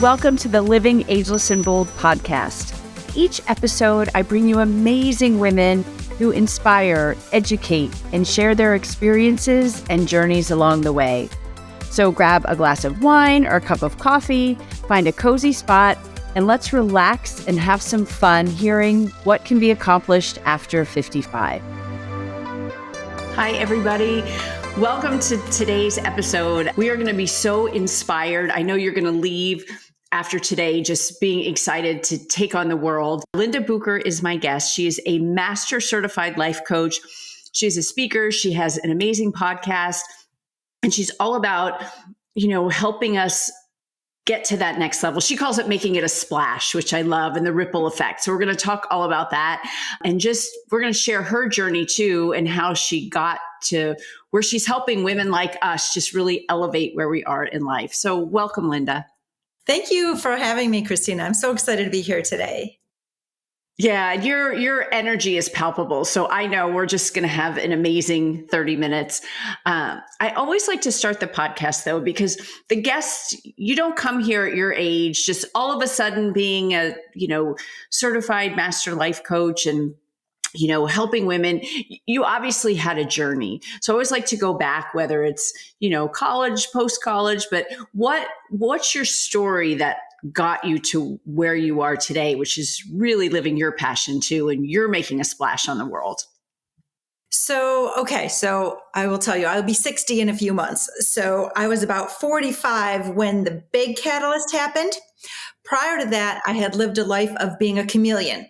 Welcome to the Living Ageless and Bold podcast. Each episode, I bring you amazing women who inspire, educate, and share their experiences and journeys along the way. So grab a glass of wine or a cup of coffee, find a cozy spot, and let's relax and have some fun hearing what can be accomplished after 55. Hi, everybody. Welcome to today's episode. We are going to be so inspired. I know you're going to leave after today just being excited to take on the world. Linda Bucher is my guest. She is a master certified life coach. She's a speaker. She has an amazing podcast, and she's all about, helping us get to that next level. She calls it making it a splash, which I love, and the ripple effect. So we're going to talk all about that, and we're going to share her journey too, and how she got to where she's helping women like us just really elevate where we are in life. So welcome, Linda. Thank you for having me, Christina. I'm so excited to be here today. Yeah, your energy is palpable. So I know we're just going to have an amazing 30 minutes. I always like to start the podcast, though, because the guests, you don't come here at your age, just all of a sudden being a, certified master life coach and helping women. You obviously had a journey. So I always like to go back, whether it's, college, post-college, but what's your story that got you to where you are today, which is really living your passion too, and you're making a splash on the world? So I will tell you, I'll be 60 in a few months. So I was about 45 when the big catalyst happened. Prior to that, I had lived a life of being a chameleon.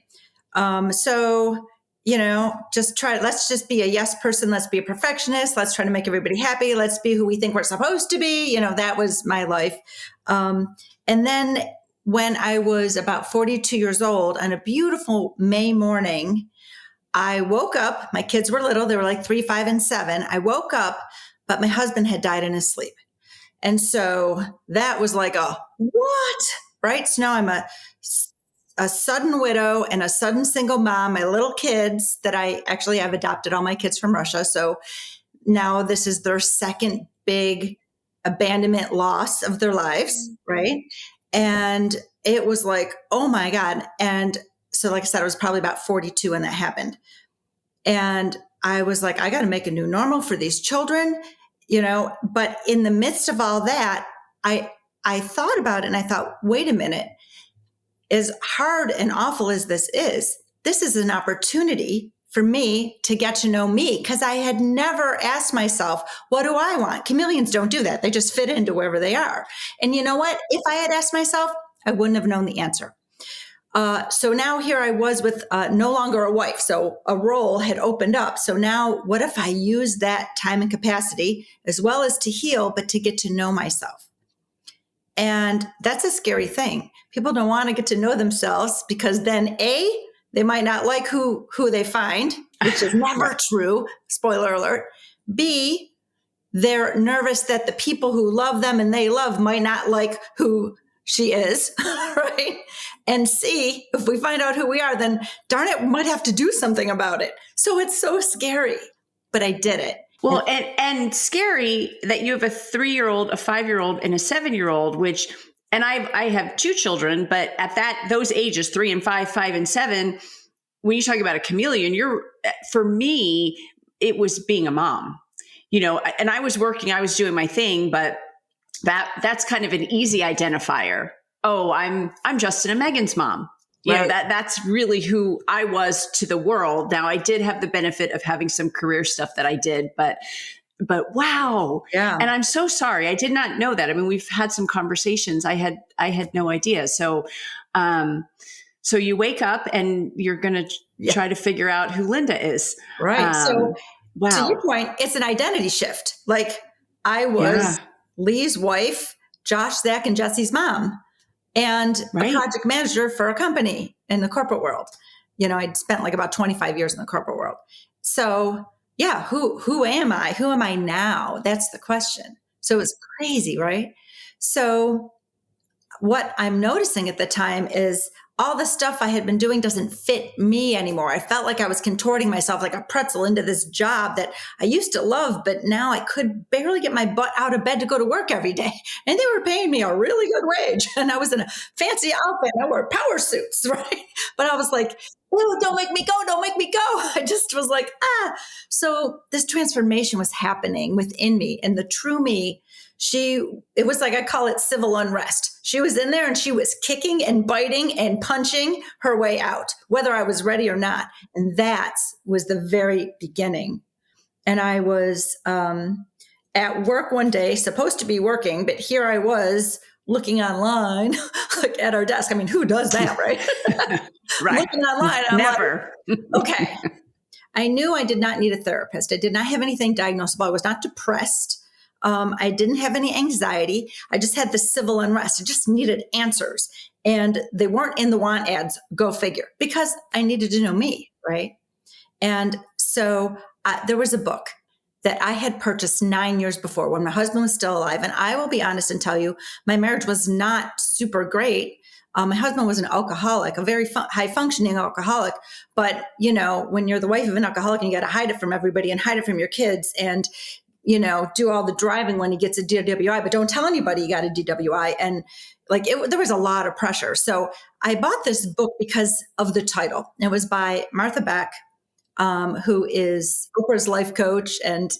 Let's just be a yes person. Let's be a perfectionist. Let's try to make everybody happy. Let's be who we think we're supposed to be. That was my life. And then when I was about 42 years old on a beautiful May morning, I woke up. My kids were little. They were like 3, 5, and 7. I woke up, but my husband had died in his sleep. And so that was like a what? Right? So now I'm a sudden widow and a sudden single mom, my little kids that I've adopted all my kids from Russia. So now this is their second big abandonment loss of their lives. Right. And it was like, oh my God. And so, like I said, I was probably about 42 when that happened. And I was like, I got to make a new normal for these children, but in the midst of all that, I thought about it and I thought, wait a minute. As hard and awful as this is an opportunity for me to get to know me, because I had never asked myself, what do I want? Chameleons don't do that. They just fit into wherever they are. And you know what? If I had asked myself, I wouldn't have known the answer. So now here I was with no longer a wife. So a role had opened up. So now what if I use that time and capacity as well as to heal, but to get to know myself? And that's a scary thing. People don't want to get to know themselves because then they might not like who they find, which is never true. Spoiler alert. B, they're nervous that the people who love them and they love might not like who she is, right? And C, if we find out who we are, then darn it, we might have to do something about it. So it's so scary, but I did it. Well, and scary that you have a 3-year-old, a 5-year-old, and a 7-year-old, and I have 2 children, but at those ages, 3 and 5, 5 and 7, when you talk about a chameleon, for me, it was being a mom, and I was working, I was doing my thing, but that's kind of an easy identifier. Oh, I'm Justin and Megan's mom. Right. That's really who I was to the world. Now, I did have the benefit of having some career stuff that I did, but wow. Yeah. And I'm so sorry. I did not know that. I mean, we've had some conversations. I had no idea. So, so you wake up and you're going to try to figure out who Linda is. Right. So wow. To your point, it's an identity shift. Like I was Lee's wife, Josh, Zach, and Jesse's mom, and a project manager for a company in the corporate world. I'd spent like about 25 years in the corporate world. So yeah, who am I? Who am I now? That's the question. So it's crazy, right? So what I'm noticing at the time is all the stuff I had been doing doesn't fit me anymore. I felt like I was contorting myself like a pretzel into this job that I used to love, but now I could barely get my butt out of bed to go to work every day. And they were paying me a really good wage. And I was in a fancy outfit. I wore power suits, right? But I was like, oh, don't make me go. Don't make me go. I just was like, ah. So this transformation was happening within me. And the true me, it was like, I call it civil unrest. She was in there and she was kicking and biting and punching her way out, whether I was ready or not. And that was the very beginning. And I was at work one day, supposed to be working, but here I was looking online, like at our desk. I mean, who does that, right? Right. Looking online. I'm Never. like, okay. I knew I did not need a therapist. I did not have anything diagnosable. I was not depressed. I didn't have any anxiety. I just had this civil unrest. I just needed answers. And they weren't in the want ads, go figure, because I needed to know me, right? And so there was a book that I had purchased 9 years before when my husband was still alive. And I will be honest and tell you, my marriage was not super great. My husband was an alcoholic, a very high functioning alcoholic. But, when you're the wife of an alcoholic and you got to hide it from everybody and hide it from your kids and do all the driving when he gets a DWI, but don't tell anybody you got a DWI. And there was a lot of pressure. So I bought this book because of the title. It was by Martha Beck, who is Oprah's life coach and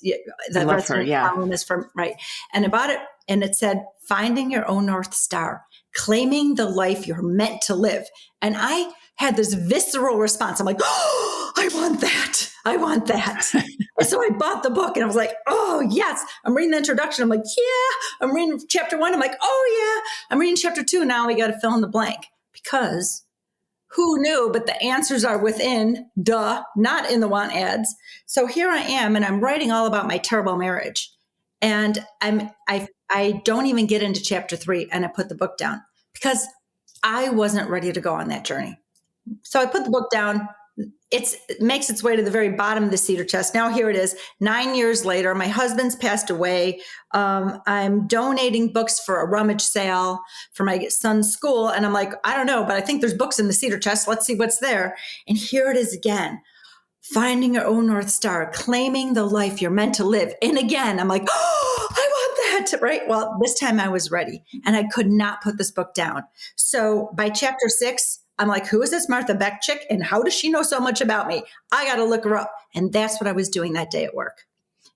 the resident columnist from, right. And I bought it and it said, Finding Your Own North Star, Claiming the Life You're Meant to Live. And I had this visceral response. I'm like, oh, I want that. I want that. And so I bought the book and I was like, oh, yes. I'm reading the introduction. I'm like, yeah. I'm reading chapter 1. I'm like, oh, yeah. I'm reading chapter 2. Now we got to fill in the blank because who knew? But the answers are within, not in the want ads. So here I am, and I'm writing all about my terrible marriage. And I don't even get into chapter 3, and I put the book down because I wasn't ready to go on that journey. So I put the book down. It makes its way to the very bottom of the cedar chest. Now here it is, 9 years later. My husband's passed away. I'm donating books for a rummage sale for my son's school. And I'm like, I don't know, but I think there's books in the cedar chest. Let's see what's there. And here it is again. Finding Your Own North Star, Claiming the Life You're Meant to Live. And again, I'm like, oh, I want that, right? Well, this time I was ready and I could not put this book down. So by chapter 6, I'm like, who is this Martha Beck chick? And how does she know so much about me? I got to look her up. And that's what I was doing that day at work.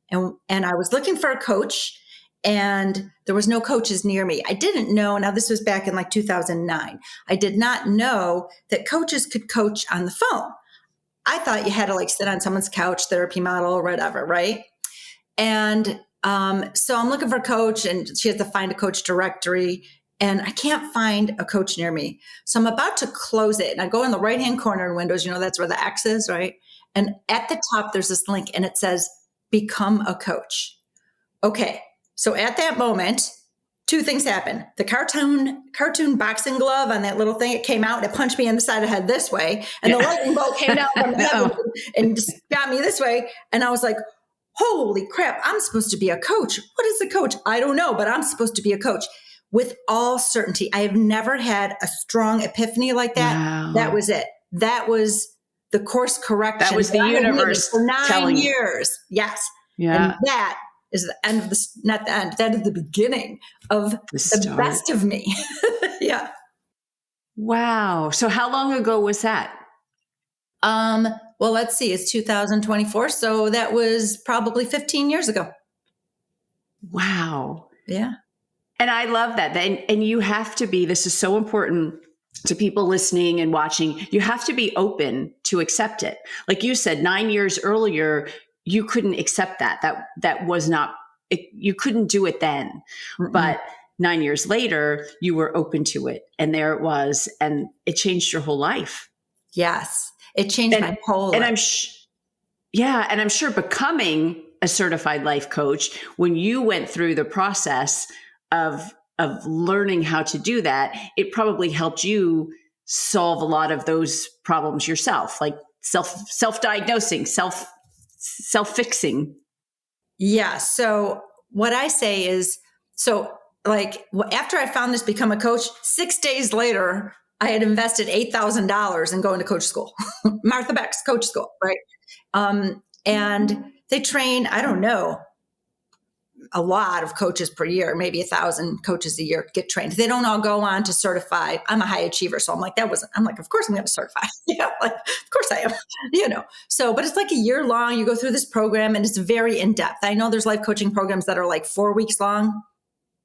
And I was looking for a coach and there was no coaches near me. I didn't know. Now this was back in 2009. I did not know that coaches could coach on the phone. I thought you had to sit on someone's couch, therapy model or whatever, right? And so I'm looking for a coach and she has to find a coach directory and I can't find a coach near me. So I'm about to close it and I go in the right-hand corner in Windows, that's where the X is, right? And at the top, there's this link and it says, Become a Coach. Okay. So at that moment, two things happened. The cartoon boxing glove on that little thing, it came out and it punched me in the side of the head this way. And the lightning bolt came down from the head and just got me this way. And I was like, holy crap, I'm supposed to be a coach. What is a coach? I don't know, but I'm supposed to be a coach. With all certainty, I have never had a strong epiphany like that. Wow. That was it. That was the course correction. That was the universe for 9 years. Yes. Yeah. And that is the end of this, not the end, that is the beginning of the best of me. Yeah. Wow. So how long ago was that? Well, let's see, it's 2024. So that was probably 15 years ago. Wow. Yeah. And I love that. And you have to be, this is so important to people listening and watching. You have to be open to accept it. Like you said, 9 years earlier, you couldn't accept that. That was not, you couldn't do it then. Mm-mm. But 9 years later, you were open to it. And there it was. And it changed your whole life. Yes. It changed my whole life. And I'm sure becoming a certified life coach, when you went through the process of learning how to do that, it probably helped you solve a lot of those problems yourself, like self-diagnosing, self-fixing. Yeah. So what I say is, after I found this Become a Coach, 6 days later, I had invested $8,000 in going to coach school, Martha Beck's coach school, right? And they train, I don't know, a lot of coaches per year, maybe 1,000 coaches a year get trained. They don't all go on to certify. I'm a high achiever. So I'm like, of course I'm going to certify. Like, of course I am, So, but it's like a year long. You go through this program and it's very in depth. I know there's life coaching programs that are like 4 weeks long.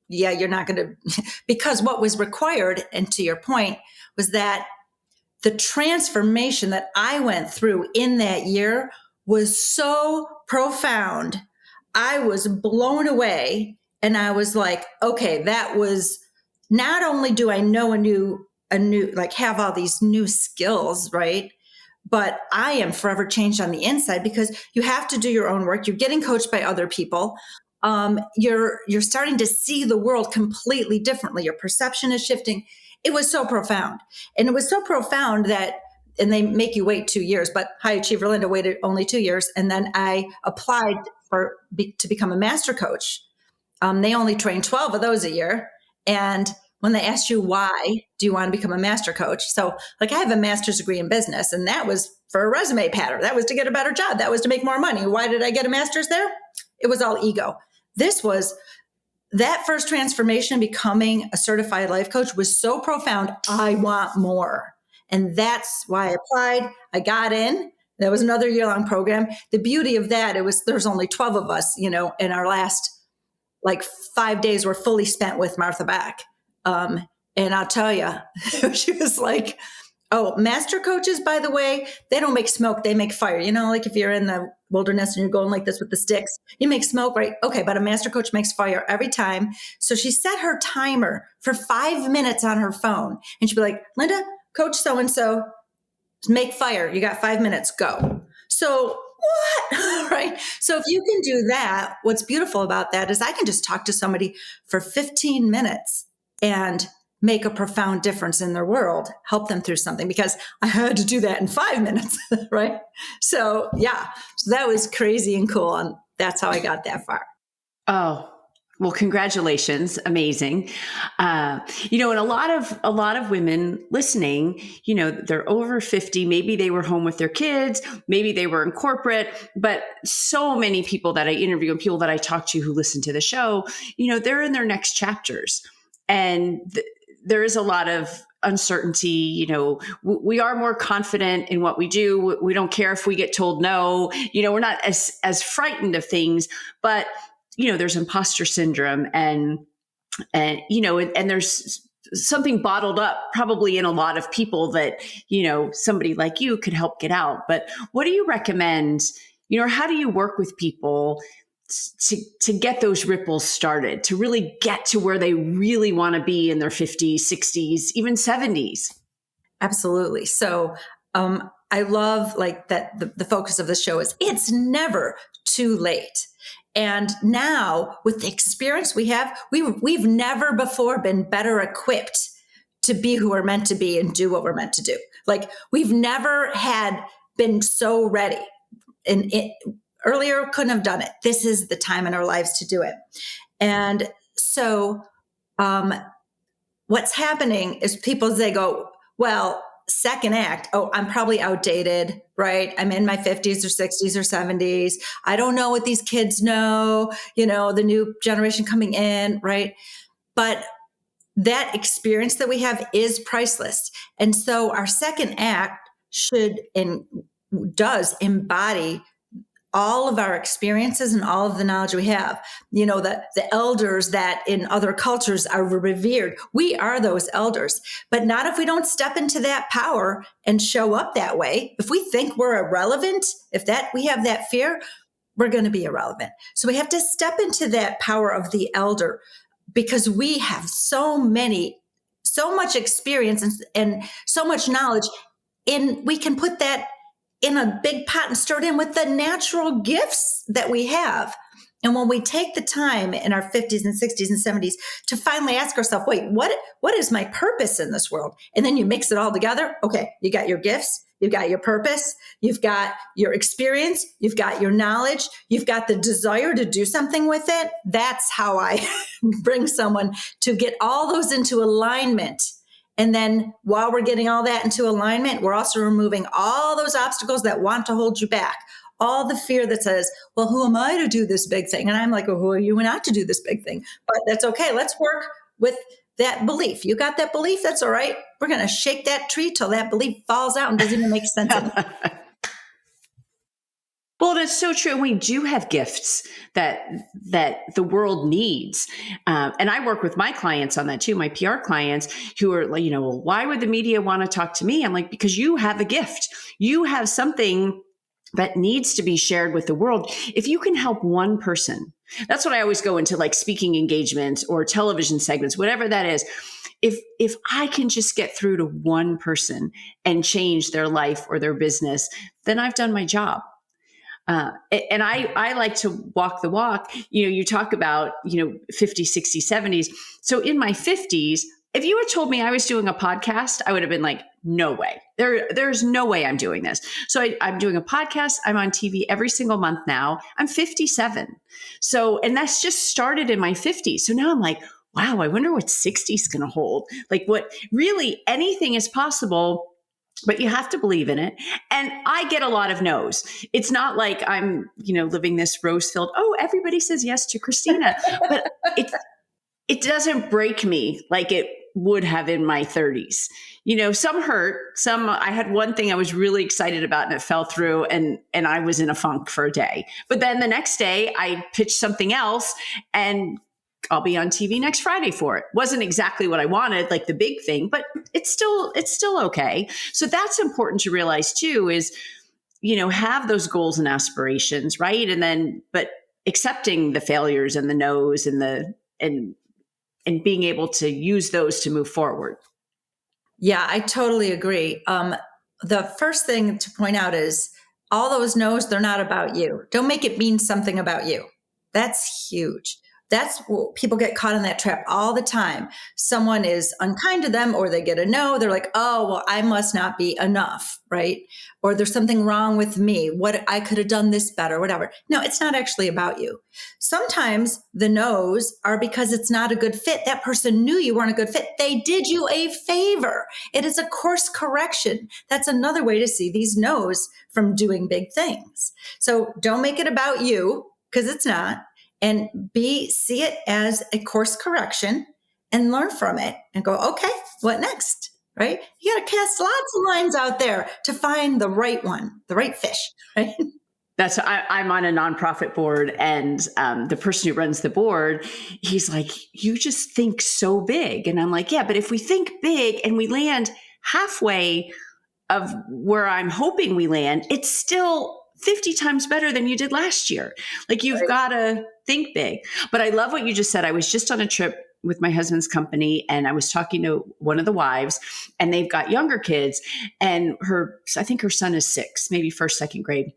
Yeah, you're not going to, because what was required, and to your point, was that the transformation that I went through in that year was so profound. I was blown away, and I was like, okay, that was, not only do I know a new, like have all these new skills, right? But I am forever changed on the inside, because you have to do your own work. You're getting coached by other people. You're starting to see the world completely differently. Your perception is shifting. It was so profound. And it was so profound that, and they make you wait 2 years, but high achiever Linda waited only 2 years. And then I applied to become a master coach. They only train 12 of those a year. And when they asked you, why do you want to become a master coach? So like, I have a master's degree in business, and that was for a resume pattern. That was to get a better job. That was to make more money. Why did I get a master's there? It was all ego. This was, that first transformation, becoming a certified life coach, was so profound. I want more. And that's why I applied. I got in. That was another year-long program. The beauty of that, there's only 12 of us, and our last like 5 days were fully spent with Martha Beck. And I'll tell you, she was like, oh, master coaches, by the way, they don't make smoke, they make fire. Like if you're in the wilderness and you're going like this with the sticks, you make smoke, right? Okay, but a master coach makes fire every time. So she set her timer for 5 minutes on her phone. And she'd be like, Linda, coach so-and-so, make fire. You got 5 minutes, go. So what? Right? So if you can do that, what's beautiful about that is I can just talk to somebody for 15 minutes and make a profound difference in their world, help them through something, because I had to do that in 5 minutes, right? So yeah, so that was crazy and cool. And that's how I got that far. Oh, well, congratulations. Amazing. And a lot of women listening, they're over 50, maybe they were home with their kids, maybe they were in corporate, but so many people that I interview and people that I talk to who listen to the show, they're in their next chapters. And there is a lot of uncertainty. We are more confident in what we do. We don't care if we get told no. We're not as frightened of things, but there's imposter syndrome, and there's something bottled up probably in a lot of people that somebody like you could help get out. But what do you recommend? How do you work with people to get those ripples started, to really get to where they really want to be in their 50s, 60s, even 70s? Absolutely. So I love like that the focus of the show is it's never too late. And now with the experience we have, we've never before been better equipped to be who we're meant to be and do what we're meant to do. Like we've never had been so ready, and earlier couldn't have done it. This is the time in our lives to do it. And so what's happening is they go, well, second act, oh, I'm probably outdated, right? I'm in my 50s or 60s or 70s. I don't know what these kids know, the new generation coming in, right? But that experience that we have is priceless. And so our second act should and does embody all of our experiences and all of the knowledge we have. The elders that in other cultures are revered. We are those elders, but not if we don't step into that power and show up that way. If we think we're irrelevant, we have that fear, we're going to be irrelevant. So we have to step into that power of the elder, because we have so much experience and so much knowledge, and we can put that in a big pot and stir it in with the natural gifts that we have. And when we take the time in our 50s and 60s and 70s to finally ask ourselves, wait, what is my purpose in this world? And then you mix it all together. Okay, you got your gifts, you've got your purpose, you've got your experience, you've got your knowledge, you've got the desire to do something with it. That's how I bring someone to get all those into alignment. And then while we're getting all that into alignment, we're also removing all those obstacles that want to hold you back. All the fear that says, well, who am I to do this big thing? And I'm like, well, who are you not to do this big thing? But that's okay. Let's work with that belief. You got that belief? That's all right. We're going to shake that tree till that belief falls out and doesn't even make sense anymore. Well, that's so true. We do have gifts that the world needs, and I work with my clients on that too. My PR clients who are like, well, why would the media want to talk to me? I'm like, because you have a gift. You have something that needs to be shared with the world. If you can help one person, that's what I always go into, like speaking engagements or television segments, whatever that is. If I can just get through to one person and change their life or their business, then I've done my job. And I like to walk the walk. You talk about, 50, 60, 70s. So in my 50s, if you had told me I was doing a podcast, I would have been like, no way. There's no way I'm doing this. So I'm doing a podcast. I'm on TV every single month now. I'm 57. So, and that's just started in my 50s. So now I'm like, wow, I wonder what 60 is going to hold. Like what really anything is possible, but you have to believe in it. And I get a lot of no's. It's not like I'm, living this rose-filled, oh, everybody says yes to Christina, but it doesn't break me like it would have in my 30s. Some hurt, I had one thing I was really excited about and it fell through and I was in a funk for a day. But then the next day I pitched something else and I'll be on TV next Friday for it. Wasn't exactly what I wanted, like the big thing, but it's still okay. So that's important to realize too, is, have those goals and aspirations, right? And then, but accepting the failures and the no's and being able to use those to move forward. Yeah, I totally agree. The first thing to point out is all those no's, they're not about you. Don't make it mean something about you. That's huge. That's what people get caught in that trap all the time. Someone is unkind to them or they get a no. They're like, oh, well, I must not be enough, right? Or there's something wrong with me. What I could have done this better, whatever. No, it's not actually about you. Sometimes the no's are because it's not a good fit. That person knew you weren't a good fit. They did you a favor. It is a course correction. That's another way to see these no's from doing big things. So don't make it about you because it's not. And see it as a course correction and learn from it and go, okay, what next? Right? You got to cast lots of lines out there to find the right one, the right fish, right? I'm on a nonprofit board and the person who runs the board, he's like, you just think so big. And I'm like, yeah, but if we think big and we land halfway of where I'm hoping we land, it's still 50 times better than you did last year. Like you've got to think big. But I love what you just said. I was just on a trip with my husband's company and I was talking to one of the wives and they've got younger kids and I think her son is 6, maybe first, second grade.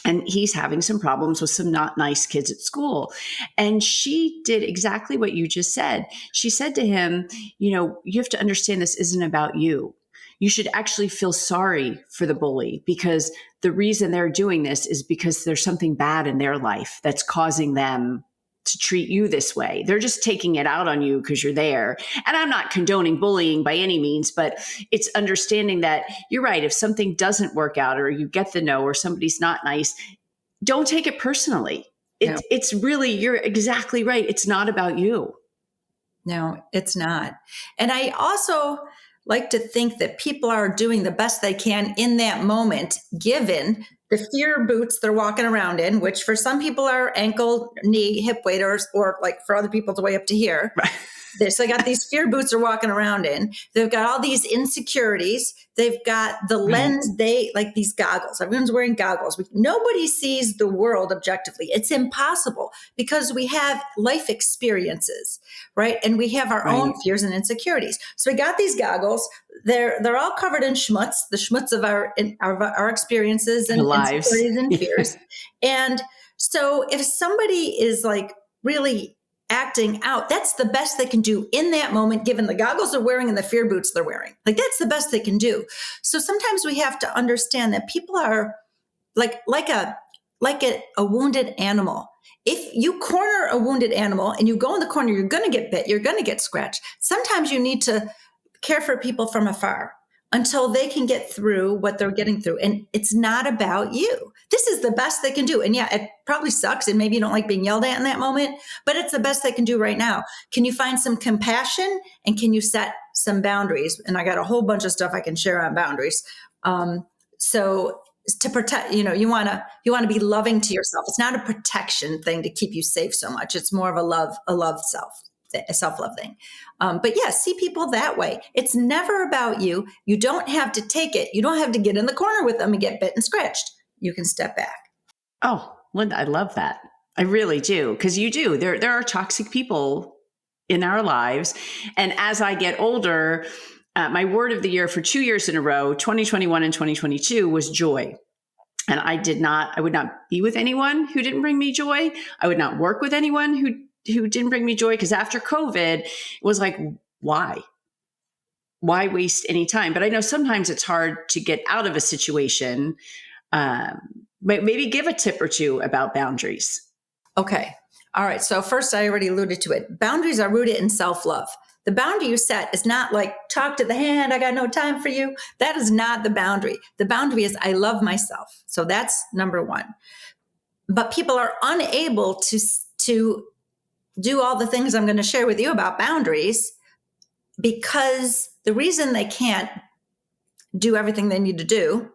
And he's having some problems with some not nice kids at school. And she did exactly what you just said. She said to him, you have to understand this isn't about you. You should actually feel sorry for the bully because the reason they're doing this is because there's something bad in their life that's causing them to treat you this way. They're just taking it out on you because you're there. And I'm not condoning bullying by any means, but it's understanding that you're right. If something doesn't work out or you get the no or somebody's not nice, don't take it personally. It's really, you're exactly right. It's not about you. No, it's not. And I also like to think that people are doing the best they can in that moment, given the fear boots they're walking around in, which for some people are ankle, knee, hip waders, or like for other people, it's way up to here. Right. So they got these fear boots they're walking around in. They've got all these insecurities. They've got the lens, like these goggles. Everyone's wearing goggles. Nobody sees the world objectively. It's impossible because we have life experiences, right? And we have our own fears and insecurities. So we got these goggles. They're all covered in schmutz, the schmutz of our experiences and lives insecurities and fears. And so if somebody is like really acting out, that's the best they can do in that moment, given the goggles they're wearing and the fear boots they're wearing. Like that's the best they can do. So sometimes we have to understand that people are like a wounded animal. If you corner a wounded animal and you go in the corner, you're going to get bit, you're going to get scratched. Sometimes you need to care for people from afar until they can get through what they're getting through. And it's not about you. This is the best they can do. And yeah, it probably sucks. And maybe you don't like being yelled at in that moment, but it's the best they can do right now. Can you find some compassion and can you set some boundaries? And I got a whole bunch of stuff I can share on boundaries. So to protect, you want to be loving to yourself. It's not a protection thing to keep you safe so much. It's more of a love self-love thing. But yeah, see people that way. It's never about you. You don't have to take it. You don't have to get in the corner with them and get bit and scratched. You can step back. Oh, Linda, I love that. I really do. Because you do. There are toxic people in our lives. And as I get older, my word of the year for 2 years in a row, 2021 and 2022, was joy. And I would not be with anyone who didn't bring me joy. I would not work with anyone who didn't bring me joy. Because after COVID, it was like, why waste any time? But I know sometimes it's hard to get out of a situation. Maybe give a tip or two about boundaries. Okay. All right. So first, I already alluded to it. Boundaries are rooted in self-love. The boundary you set is not like, talk to the hand, I got no time for you. That is not the boundary. The boundary is, I love myself. So that's number one. But people are unable to do all the things I'm going to share with you about boundaries, because the reason they can't do everything they need to do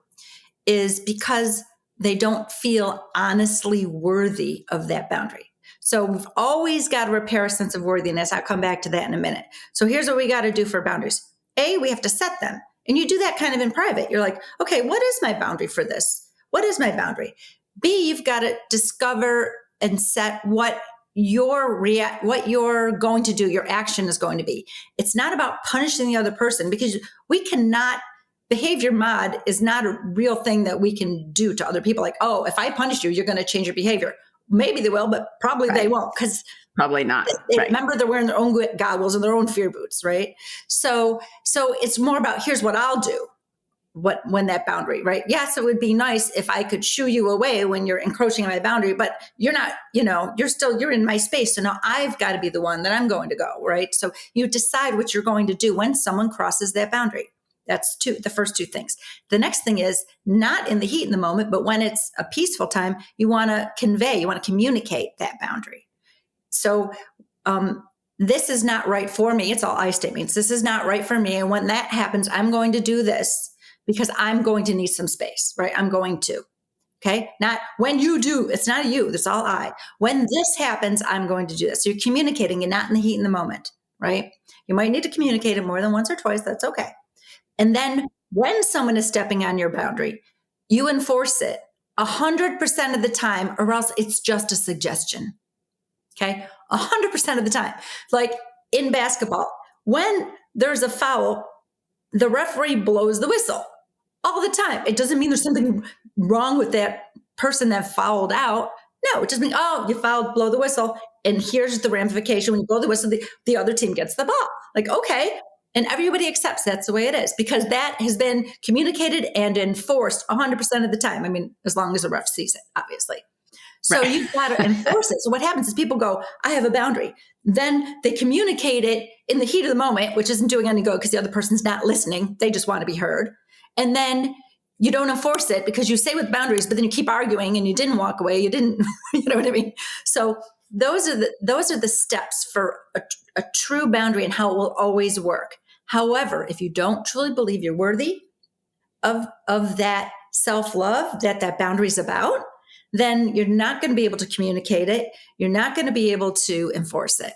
is because they don't feel honestly worthy of that boundary. So we've always got to repair a sense of worthiness. I'll come back to that in a minute. So here's what we got to do for boundaries. A, we have to set them. And you do that kind of in private. You're like, okay, what is my boundary for this? What is my boundary? B, you've got to discover and set what you're going to do, your action is going to be. It's not about punishing the other person, because we cannot, behavior mod is not a real thing that we can do to other people. Like, oh, if I punish you, you're going to change your behavior. Maybe they will, but probably They won't, because probably not. Remember, they're wearing their own goggles and their own fear boots, right? So it's more about, here's what I'll do. When that boundary, right? Yes, it would be nice if I could shoo you away when you're encroaching on my boundary, but you're not, you're in my space. So now I've got to be the one that I'm going to go, right? So you decide what you're going to do when someone crosses that boundary. That's the first two things. The next thing is, not in the heat in the moment, but when it's a peaceful time, you want to communicate that boundary. So, this is not right for me. It's all I statements. This is not right for me. And when that happens, I'm going to do this because I'm going to need some space, right? I'm going to. Okay. Not when you do, it's not you. That's all I. When this happens, I'm going to do this. So you're communicating and not in the heat in the moment, right? You might need to communicate it more than once or twice. That's okay. And then when someone is stepping on your boundary, you enforce it 100% of the time, or else it's just a suggestion. Okay. 100% of the time. Like in basketball, when there's a foul, the referee blows the whistle all the time. It doesn't mean there's something wrong with that person that fouled out. No, it just means, oh, you fouled, blow the whistle. And here's the ramification. When you blow the whistle, the other team gets the ball. Like, okay. And everybody accepts that's the way it is, because that has been communicated and enforced 100% of the time. I mean, as long as the ref sees it, obviously. So right. You've got to enforce it. So what happens is people go, I have a boundary. Then they communicate it in the heat of the moment, which isn't doing any good because the other person's not listening. They just want to be heard. And then you don't enforce it because you say with boundaries, but then you keep arguing and you didn't walk away. You didn't, you know what I mean? So those are the steps for a true boundary and how it will always work. However, if you don't truly believe you're worthy of that self-love that boundary is about, then you're not going to be able to communicate it. You're not going to be able to enforce it.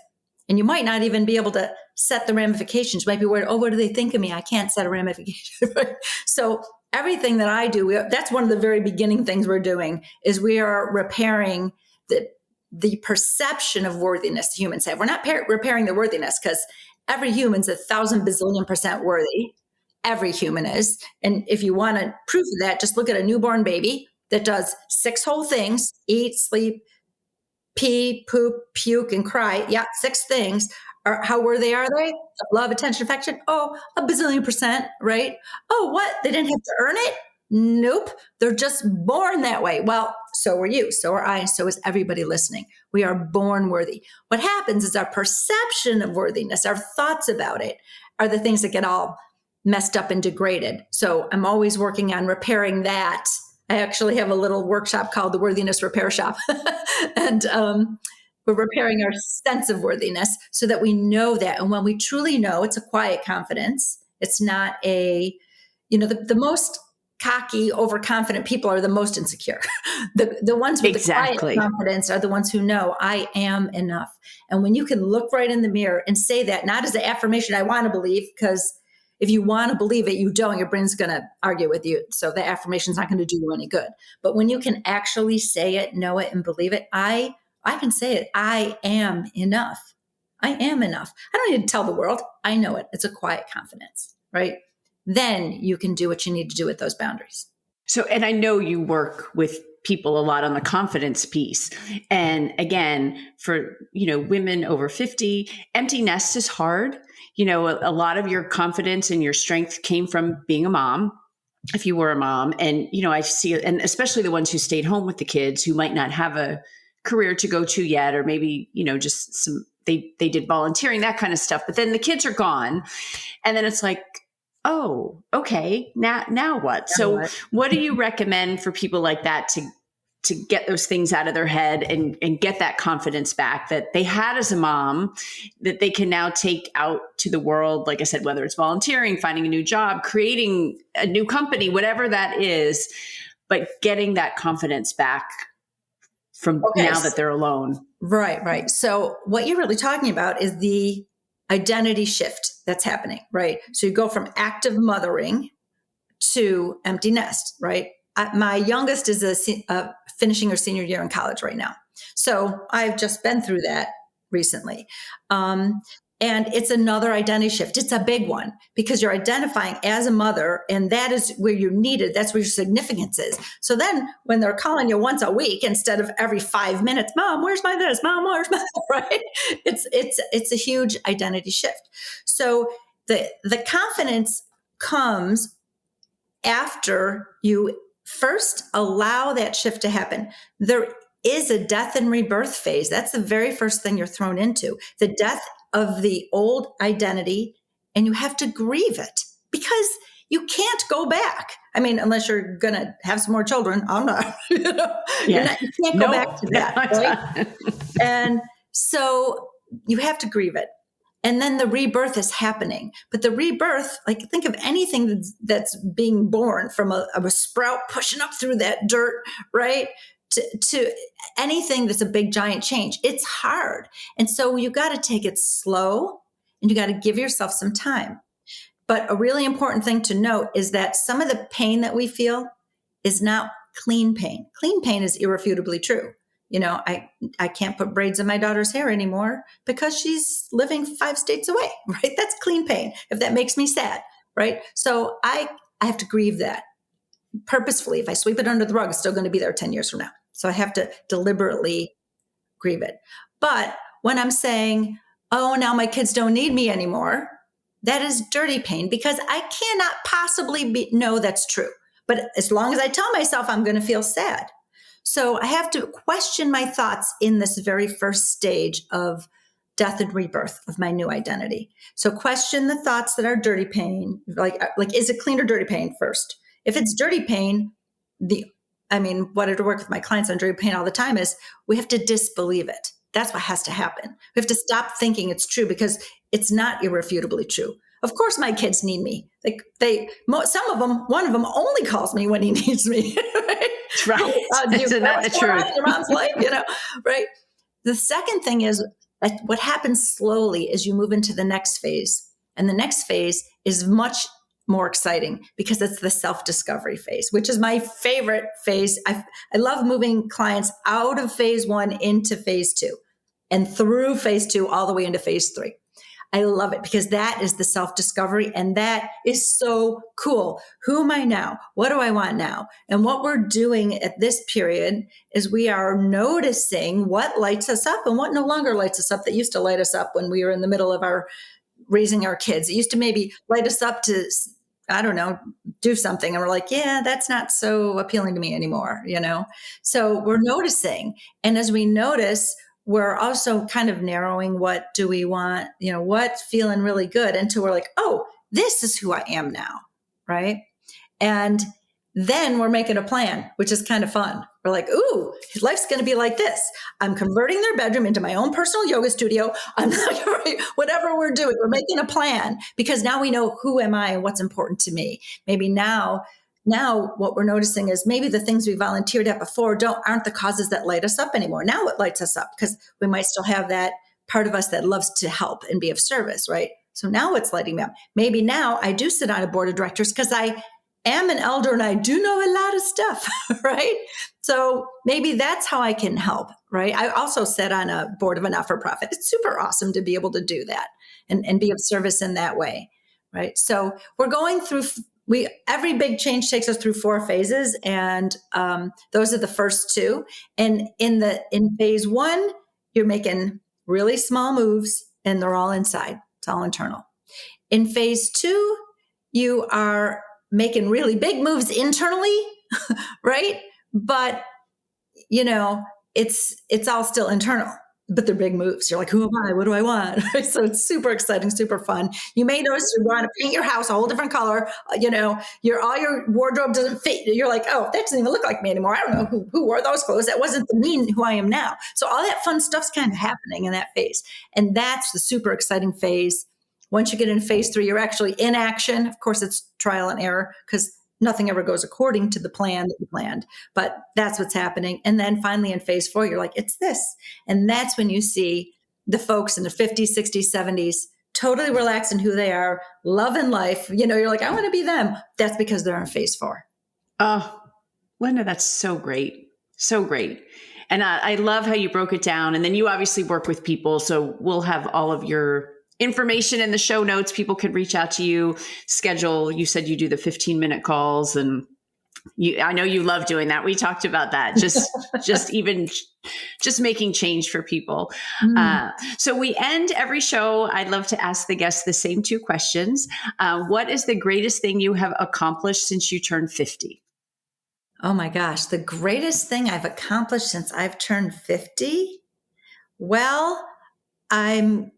And you might not even be able to set the ramifications. You might be worried, oh, what do they think of me? I can't set a ramification. Right? So everything that I do, that's one of the very beginning things we're doing, is we are repairing the perception of worthiness humans have. We're not repairing the worthiness, because every human's 1,000 bazillion% worthy. Every human is. And if you want to prove that, just look at a newborn baby that does 6 whole things: eat, sleep, pee, poop, puke, and cry. Yeah, 6 things. How worthy are they? Love, attention, affection? Oh, 1 bazillion%, right? Oh, what? They didn't have to earn it? Nope. They're just born that way. Well, so are you, so are I, and so is everybody listening. We are born worthy. What happens is our perception of worthiness, our thoughts about it, are the things that get all messed up and degraded. So I'm always working on repairing that. I actually have a little workshop called the Worthiness Repair Shop. And we're repairing our sense of worthiness so that we know that. And when we truly know, it's a quiet confidence. It's not a, the most cocky, overconfident people are the most insecure. The ones with Exactly. the quiet confidence are the ones who know I am enough. And when you can look right in the mirror and say that, not as an affirmation, I want to believe, because if you want to believe it, you don't, your brain's going to argue with you. So the affirmation is not going to do you any good. But when you can actually say it, know it, and believe it, I can say it. I am enough. I am enough. I don't need to tell the world. I know it. It's a quiet confidence, right? Then you can do what you need to do with those boundaries. So, and I know you work with people a lot on the confidence piece. And again, for, women over 50, empty nest is hard. A lot of your confidence and your strength came from being a mom, if you were a mom. And, I see, and especially the ones who stayed home with the kids who might not have a career to go to yet, or maybe, just some, they did volunteering, that kind of stuff. But then the kids are gone. And then it's like, oh, okay, now what? So what do you recommend for people like that to get those things out of their head and get that confidence back that they had as a mom, that they can now take out to the world? Like I said, whether it's volunteering, finding a new job, creating a new company, whatever that is, but getting that confidence back from now that they're alone. Right. So what you're really talking about is the identity shift that's happening, right? So you go from active mothering to empty nest, right? My youngest is finishing her senior year in college right now. So I've just been through that recently. And it's another identity shift. It's a big one because you're identifying as a mother, and that is where you're needed. That's where your significance is. So then when they're calling you once a week instead of every 5 minutes, Mom, where's my this? Mom, where's my, right? It's a huge identity shift. So the confidence comes after you first allow that shift to happen. There is a death and rebirth phase. That's the very first thing you're thrown into. The death of the old identity, and you have to grieve it because you can't go back. I mean, unless you're going to have some more children. I'm not, you can't go back to that. Right? And so you have to grieve it. And then the rebirth is happening. But the rebirth, like think of anything that's being born from a sprout pushing up through that dirt, right? To anything that's a big giant change. It's hard. And so you got to take it slow and you got to give yourself some time. But a really important thing to note is that some of the pain that we feel is not clean pain. Clean pain is irrefutably true. I can't put braids in my daughter's hair anymore because she's living 5 states away, right? That's clean pain. If that makes me sad, right? So I have to grieve that purposefully. If I sweep it under the rug, it's still going to be there 10 years from now. So I have to deliberately grieve it. But when I'm saying, oh, now my kids don't need me anymore, that is dirty pain because I cannot possibly know that's true. But as long as I tell myself I'm going to feel sad. So I have to question my thoughts in this very first stage of death and rebirth of my new identity. So question the thoughts that are dirty pain. Like is it clean or dirty pain first? If it's dirty pain, what I do work with my clients on dirty pain all the time is we have to disbelieve it. That's what has to happen. We have to stop thinking it's true because it's not irrefutably true. Of course, my kids need me. Some of them, one of them only calls me when he needs me. Right. Isn't that the truth? Your mom's life, right? The second thing is what happens slowly is you move into the next phase. And the next phase is much more exciting because it's the self-discovery phase, which is my favorite phase. I love moving clients out of phase 1 into phase 2 and through phase 2 all the way into phase 3. I love it because that is the self-discovery and that is so cool. Who am I now? What do I want now? And what we're doing at this period is we are noticing what lights us up and what no longer lights us up that used to light us up when we were in the middle of raising our kids. It used to maybe light us up to, I don't know, do something. And we're like, yeah, that's not so appealing to me anymore, So we're noticing. And as we notice, we're also kind of narrowing what do we want, what's feeling really good until we're like, oh, this is who I am now, right? And then we're making a plan, which is kind of fun. We're like, ooh, life's going to be like this. I'm converting their bedroom into my own personal yoga studio. I'm not whatever we're doing. We're making a plan because now we know who am I and what's important to me. Maybe now what we're noticing is maybe the things we volunteered at before aren't the causes that light us up anymore. Now it lights us up because we might still have that part of us that loves to help and be of service, right? So now it's lighting me up. Maybe now I do sit on a board of directors because I am an elder and I do know a lot of stuff, right? So maybe that's how I can help, right? I also sit on a board of a not-for-profit. It's super awesome to be able to do that and be of service in that way, right? So we're going through, every big change takes us through 4 phases, and those are the first 2. And in phase 1, you're making really small moves and they're all inside. It's all internal. In phase 2, you are making really big moves internally, right? But, it's all still internal, but they're big moves. You're like, who am I? What do I want? So it's super exciting, super fun. You may notice you want to paint your house a whole different color. All your wardrobe doesn't fit. You're like, oh, that doesn't even look like me anymore. I don't know who wore those clothes. That wasn't who I am now. So all that fun stuff's kind of happening in that phase. And that's the super exciting phase. Once you get in phase 3, you're actually in action. Of course, it's trial and error because nothing ever goes according to the plan that you planned, but that's what's happening. And then finally in phase 4, you're like, it's this. And that's when you see the folks in the 50s, 60s, 70s, totally relaxed in who they are, loving life. You're like, I want to be them. That's because they're in phase 4. Oh, Linda, that's so great. So great. And I love how you broke it down. And then you obviously work with people. So we'll have all of your information in the show notes. People can reach out to you, schedule. You said you do the 15-minute calls, and I know you love doing that. We talked about that. Just making change for people. So we end every show. I'd love to ask the guests the same 2 questions. What is the greatest thing you have accomplished since you turned 50? Oh my gosh, the greatest thing I've accomplished since I've turned 50? Well, I'm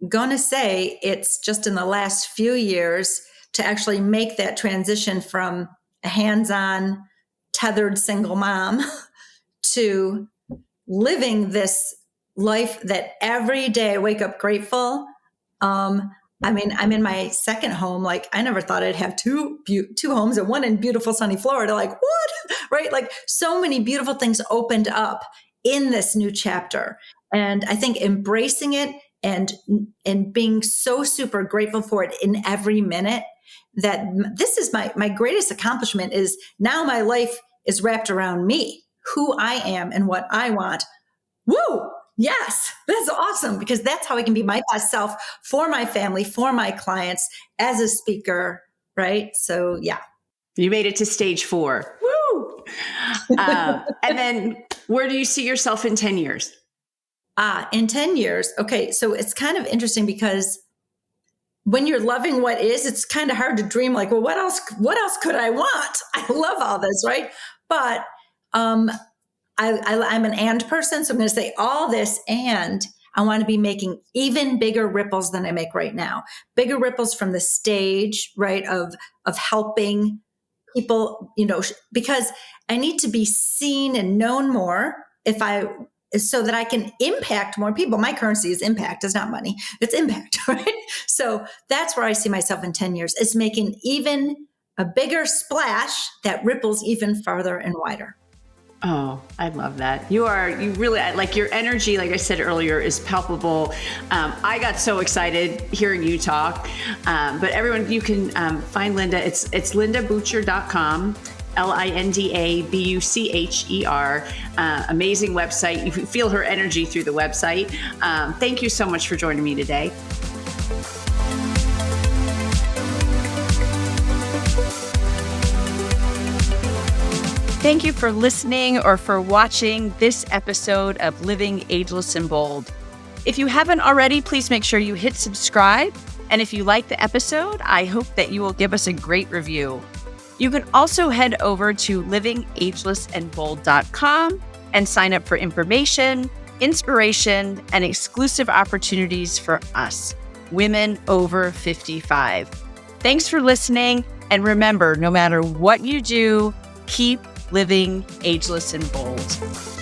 going to say it's just in the last few years to actually make that transition from a hands-on, tethered single mom to living this life that every day I wake up grateful. I'm in my second home. Like, I never thought I'd have two homes, and one in beautiful sunny Florida. Like, what? Right? Like, so many beautiful things opened up in this new chapter. And I think embracing it and being so super grateful for it in every minute, that this is my greatest accomplishment. Is now my life is wrapped around me, who I am and what I want. Woo! Yes, that's awesome, because that's how I can be my best self for my family, for my clients, as a speaker, right? So yeah. You made it to stage 4. Woo! And then where do you see yourself in 10 years? In 10 years. Okay. So it's kind of interesting because when you're loving what is, it's kind of hard to dream like, well, what else could I want? I love all this, right? But I'm an and person. So I'm going to say all this, and I want to be making even bigger ripples than I make right now. Bigger ripples from the stage, right? Of helping people, because I need to be seen and known more so that I can impact more people. My currency is impact. It's not money. It's impact, right? So that's where I see myself in 10 years, is making even a bigger splash that ripples even farther and wider. Oh, I love that. You really, like, your energy, like I said earlier, is palpable. I got so excited hearing you talk. But everyone, you can find Linda. It's lindabucher.com. LindaBucher. Amazing website. You feel her energy through the website. Thank you so much for joining me today. Thank you for listening or for watching this episode of Living Ageless and Bold. If you haven't already, please make sure you hit subscribe. And if you like the episode, I hope that you will give us a great review. You can also head over to livingagelessandbold.com and sign up for information, inspiration, and exclusive opportunities for us, women over 55. Thanks for listening. And remember, no matter what you do, keep living ageless and bold.